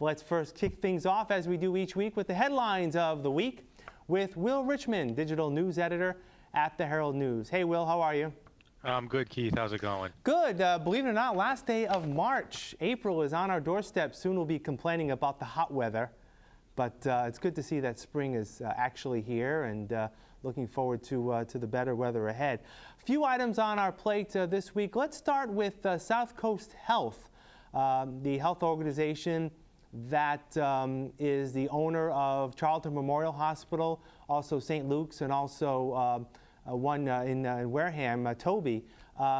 Let's first kick things off, as we do each week, with the headlines of the week with Will Richmond, digital news editor at the Herald News. Hey, Will, how are you? I'm good, Keith. How's it going? Good. Believe it or not, last day of March. April is on our doorstep. Soon we'll be complaining about the hot weather. But it's good to see that spring is actually here, and looking forward to the better weather ahead. A few items on our plate this week. Let's start with South Coast Health, the health organization that is the owner of Charlton Memorial Hospital, also St. Luke's, and also one in Wareham, Toby.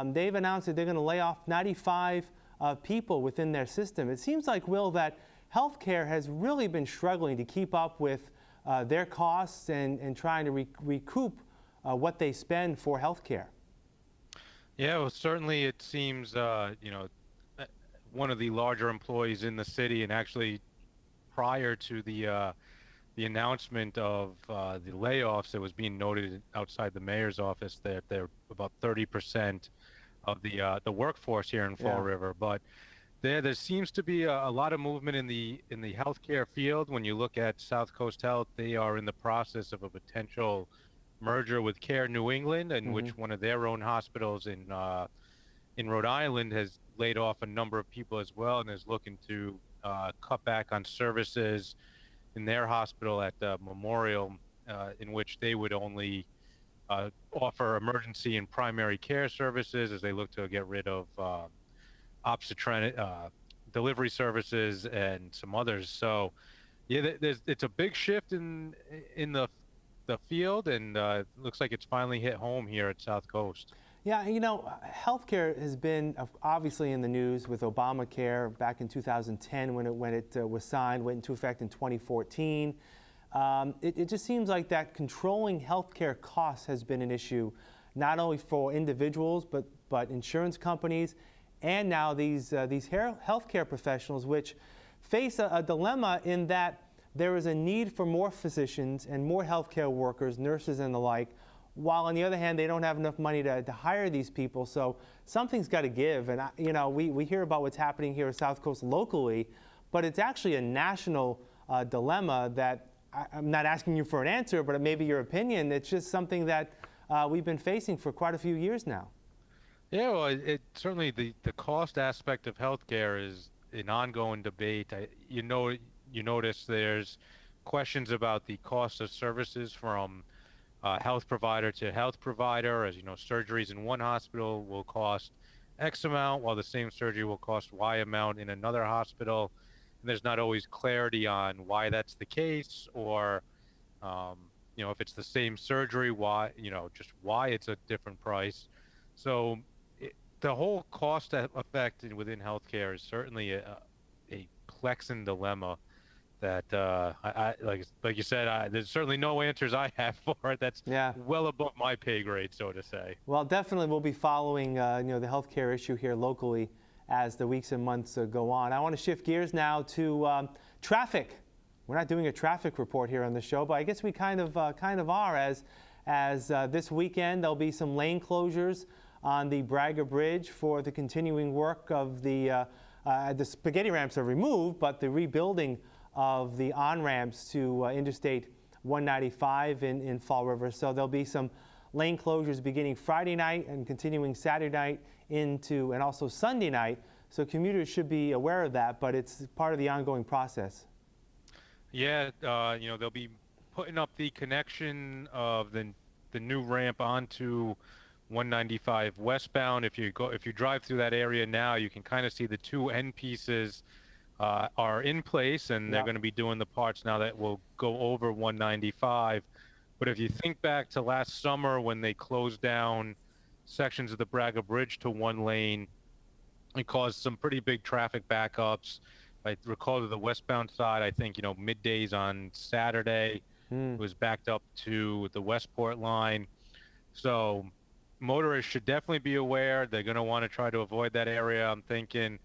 They've announced that they're going to lay off 95 people within their system. It seems like, Will, that healthcare has really been struggling to keep up with their costs and trying to recoup what they spend for healthcare. Yeah, well, certainly it seems, one of the larger employees in the city, and actually prior to the announcement of the layoffs, it was being noted outside the mayor's office that they're about 30% of the workforce here in Fall River. But there seems to be a lot of movement in the healthcare field. When you look at South Coast Health, they are in the process of a potential merger with Care New England, in which one of their own hospitals in Rhode Island has laid off a number of people as well, and is looking to cut back on services in their hospital at Memorial, in which they would only offer emergency and primary care services as they look to get rid of obstetric delivery services and some others. So yeah, it's a big shift in the field, and it looks like it's finally hit home here at South Coast. Yeah, you know, healthcare has been obviously in the news with Obamacare back in 2010 when it was signed, went into effect in 2014. It just seems like that controlling healthcare costs has been an issue, not only for individuals but insurance companies, and now these healthcare professionals, which face a dilemma in that there is a need for more physicians and more healthcare workers, nurses and the like, while on the other hand, they don't have enough money to hire these people. So something's got to give. And, we hear about what's happening here at South Coast locally, but it's actually a national dilemma that I'm not asking you for an answer, but maybe your opinion. It's just something that we've been facing for quite a few years now. Yeah, well, it certainly the cost aspect of healthcare is an ongoing debate. You notice there's questions about the cost of services from health provider to health provider. As you know, surgeries in one hospital will cost X amount, while the same surgery will cost Y amount in another hospital. And there's not always clarity on why that's the case, or if it's the same surgery, why it's a different price. So the whole cost effect within healthcare is certainly a plexing dilemma that I like you said, there's certainly no answers I have for it. That's well above my pay grade, so to say. Well, definitely we'll be following the healthcare issue here locally as the weeks and months go on. I want to shift gears now to traffic. We're not doing a traffic report here on the show, but I guess we kind of are, as this weekend there'll be some lane closures on the Braga Bridge for the continuing work of the spaghetti ramps are removed, but the rebuilding of the on-ramps to Interstate 195 in Fall River. So there'll be some lane closures beginning Friday night and continuing Saturday night and also Sunday night. So commuters should be aware of that, but it's part of the ongoing process. Yeah, they'll be putting up the connection of the new ramp onto 195 westbound. If you drive through that area now, you can kind of see the two end pieces are in place, and they're going to be doing the parts now that will go over 195. But if you think back to last summer when they closed down sections of the Braga Bridge to one lane, it caused some pretty big traffic backups. I recall to the westbound side, I think, middays on Saturday, it was backed up to the Westport line. So motorists should definitely be aware. They're going to want to try to avoid that area. I'm thinking,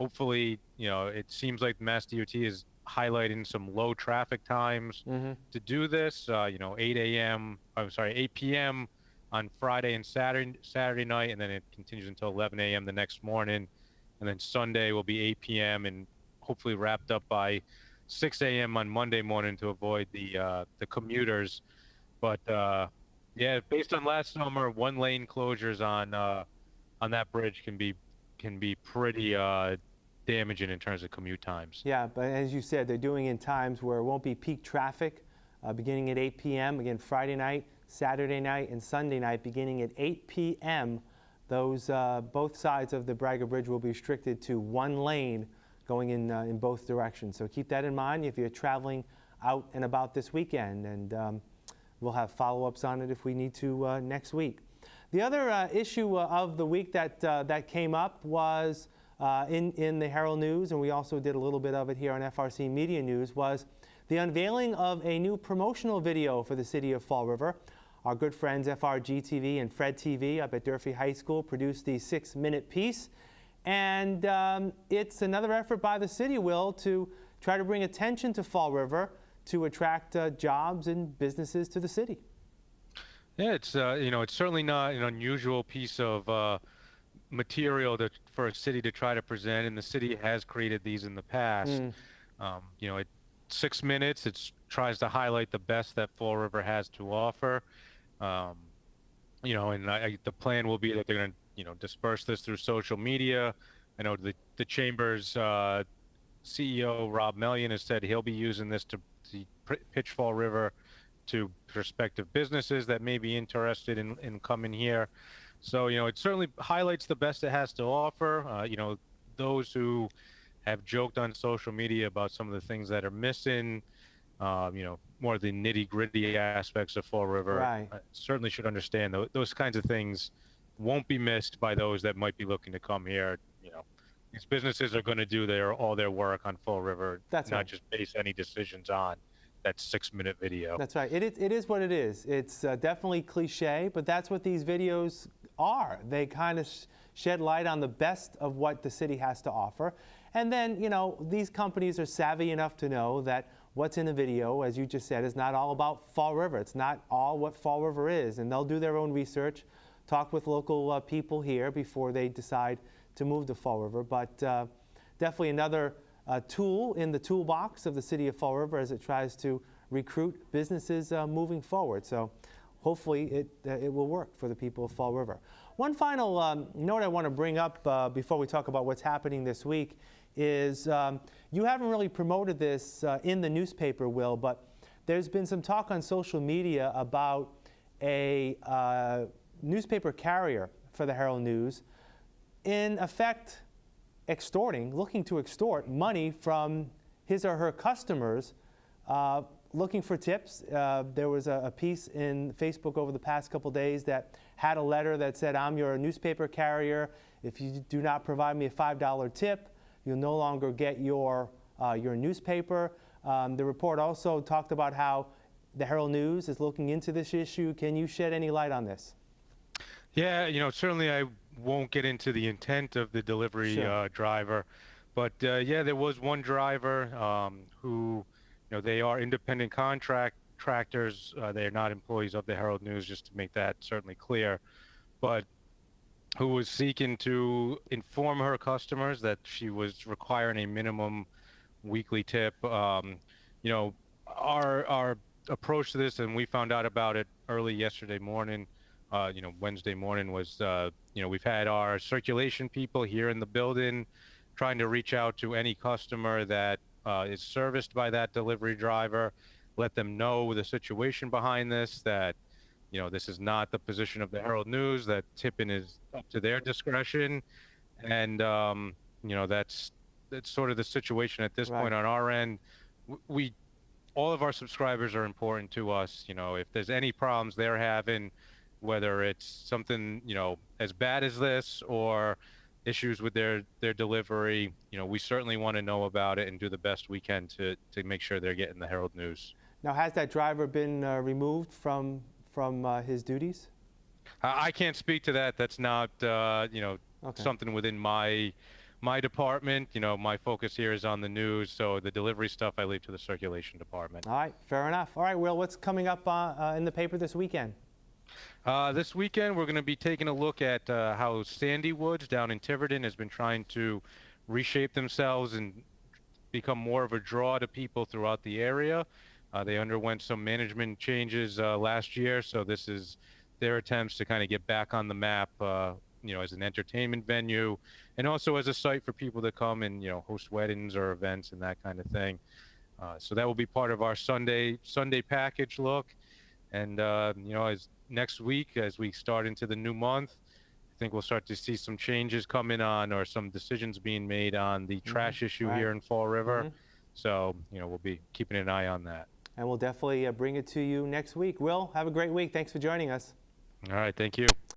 hopefully, it seems like Mass DOT is highlighting some low traffic times to do this. 8 p.m. on Friday and Saturday night, and then it continues until 11 a.m. the next morning. And then Sunday will be 8 p.m. and hopefully wrapped up by 6 a.m. on Monday morning to avoid the commuters. But yeah, based on last summer, one lane closures on that bridge can be pretty damaging in terms of commute times. Yeah, but as you said, they're doing in times where it won't be peak traffic, beginning at 8 p.m. Again, Friday night, Saturday night, and Sunday night, beginning at 8 p.m. Those both sides of the Braga Bridge will be restricted to one lane going in both directions. So keep that in mind if you're traveling out and about this weekend, and we'll have follow-ups on it if we need to next week. The other issue of the week that came up was in the Herald News, and we also did a little bit of it here on FRC Media News, was the unveiling of a new promotional video for the city of Fall River. Our good friends FRG TV and Fred TV up at Durfee High School produced the 6-minute piece. And it's another effort by the city, Will, to try to bring attention to Fall River to attract jobs and businesses to the city. Yeah, it's it's certainly not an unusual piece of material for a city to try to present, and the city has created these in the past. At 6 minutes, it tries to highlight the best that Fall River has to offer. And the plan will be that they're going to disperse this through social media. I know the chamber's CEO Rob Mellion has said he'll be using this to pitch Fall River to prospective businesses that may be interested in coming here. So, it certainly highlights the best it has to offer. Those who have joked on social media about some of the things that are missing, more of the nitty-gritty aspects of Fall River, Right. Certainly should understand those kinds of things won't be missed by those that might be looking to come here. These businesses are going to do all their work on Fall River, That's not right. just base any decisions on that 6-minute video. That's right. It is what it is. It's definitely cliche, but that's what these videos are. They kind of shed light on the best of what the city has to offer. And then, these companies are savvy enough to know that what's in the video, as you just said, is not all about Fall River. It's not all what Fall River is. And they'll do their own research, talk with local people here before they decide to move to Fall River. But definitely another tool in the toolbox of the city of Fall River as it tries to recruit businesses moving forward. So hopefully it will work for the people of Fall River. One final note I want to bring up before we talk about what's happening this week is you haven't really promoted this in the newspaper, Will, but there's been some talk on social media about a newspaper carrier for the Herald News, in effect looking to extort money from his or her customers, looking for tips. There was a piece in Facebook over the past couple days that had a letter that said, "I'm your newspaper carrier. If you do not provide me a $5 tip, you'll no longer get your newspaper." The report also talked about how the Herald News is looking into this issue. Can you shed any light on this? Yeah, certainly I won't get into the intent of the delivery Sure. driver, but yeah, there was one driver who, they are independent contractors. They are not employees of the Herald News, just to make that certainly clear, but who was seeking to inform her customers that she was requiring a minimum weekly tip. Our approach to this, and we found out about it early yesterday morning, Wednesday morning, was, we've had our circulation people here in the building trying to reach out to any customer that is serviced by that delivery driver, let them know the situation behind this, that, this is not the position of the Herald News, that tipping is up to their discretion. And, that's sort of the situation at this Right. point on our end. All of our subscribers are important to us. If there's any problems they're having, whether it's something, as bad as this or issues with their delivery, we certainly want to know about it and do the best we can to make sure they're getting the Herald News. Now, has that driver been removed from his duties? I can't speak to that. That's not, Okay. something within my department. My focus here is on the news, so the delivery stuff I leave to the circulation department. All right, fair enough. All right, Will, what's coming up in the paper this weekend? This weekend, we're going to be taking a look at how Sandy Woods down in Tiverton has been trying to reshape themselves and become more of a draw to people throughout the area. They underwent some management changes last year, so this is their attempts to kind of get back on the map, as an entertainment venue, and also as a site for people to come and host weddings or events and that kind of thing. So that will be part of our Sunday package look. And as next week, as we start into the new month, I think we'll start to see some changes coming on, or some decisions being made on the trash issue Right. here in Fall River. So we'll be keeping an eye on that. And we'll definitely bring it to you next week. Will, have a great week. Thanks for joining us. All right, thank you.